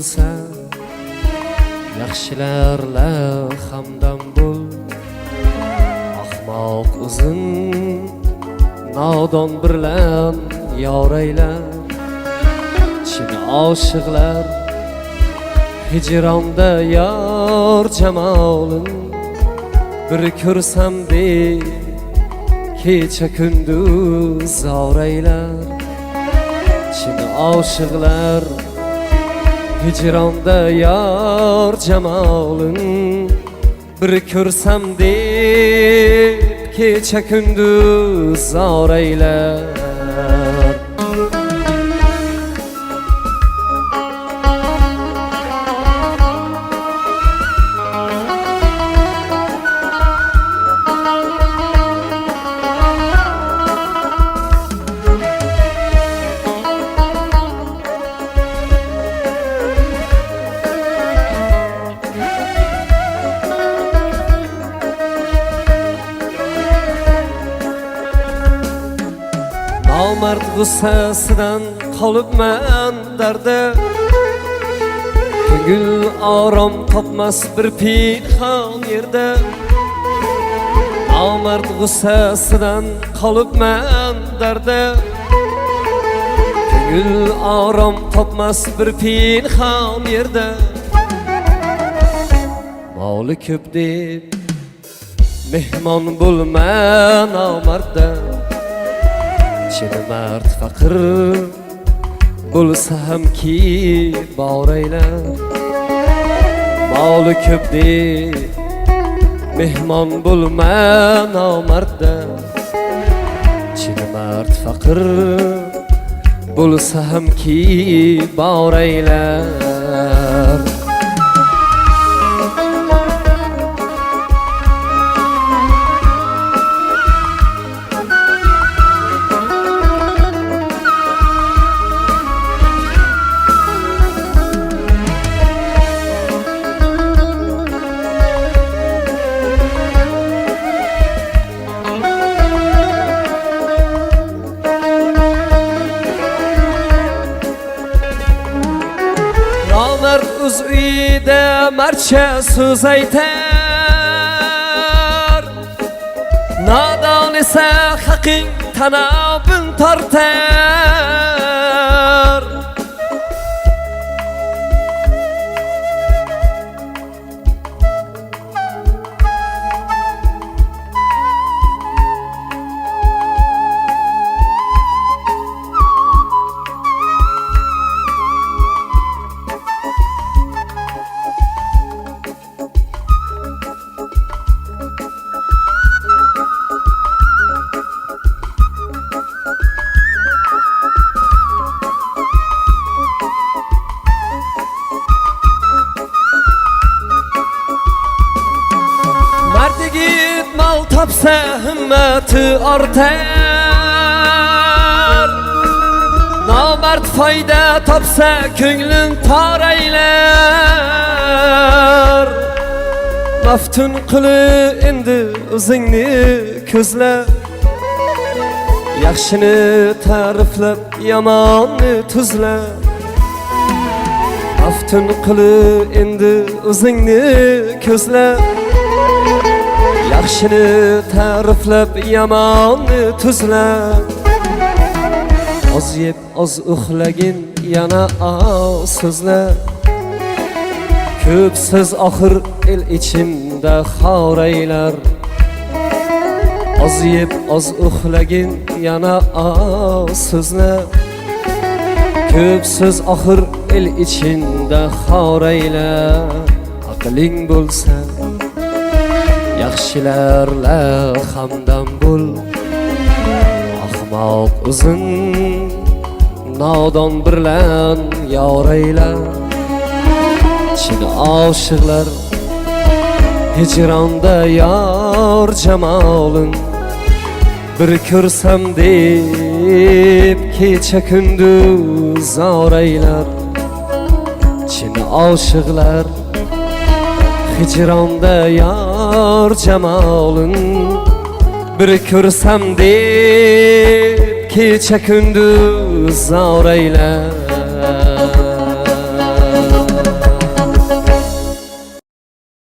bo'lsa yaxshilarla hamdam bo'l. Ahmoq uzun nodon bilan yoraylar. Chin oshiqlar hijronda yor jamolin bir ko'rsam deb kecha kunduz oraylar. Chin oshiqlar hijronda yor jamolin bir ko'rsam deb kecha kunduz oraylar. Nomard g'ussasidan qolibman darda, ko'ngil orom topmas bir pinhon yerda. Nomard g'ussasidan qolibman darda, ko'ngil orom topmas bir pinhon yerda. Moli ko'p deb mehmon bo'lma nomardda, chin mard faqir bo'lsa hamki boraylar. Moli ko'p deb mehmon bo'lma nomardda, chin mard faqir bo'lsa hamki boraylar. Nomard o'z uyida marcha so'z aytar, nodon esa haqing tanobin tortar. Yigit mal topsa himmati ortar, nomard foyda topsa ko'nglin toraylar. Maftun qili endi o'zingni ko'zla, yaxshini ta'riflab yomonni tuzla. Maftun qili endi o'zingni ko'zla, yaxshini ta'riflab yomonni tuzla. Oz yeb oz uxlagin yana oz so'zla, ko'p so'z oxir el ichimda xoraylar. Oz yeb oz uxlagin yana oz so'zla, ko'p so'z oxir el ichimda xoraylar. Aqling bo'lsa yaxshilarla hamdam bo'l. Ahmoq uzun nodon bilan yoraylar. Chin oshiqlar hijronda yor jamolin bir ko'rsam deb kecha kunduz oraylar. Chin oshiqlar hicronda yor jamolin bir ko'rsam deb kecha kunduz oraylar.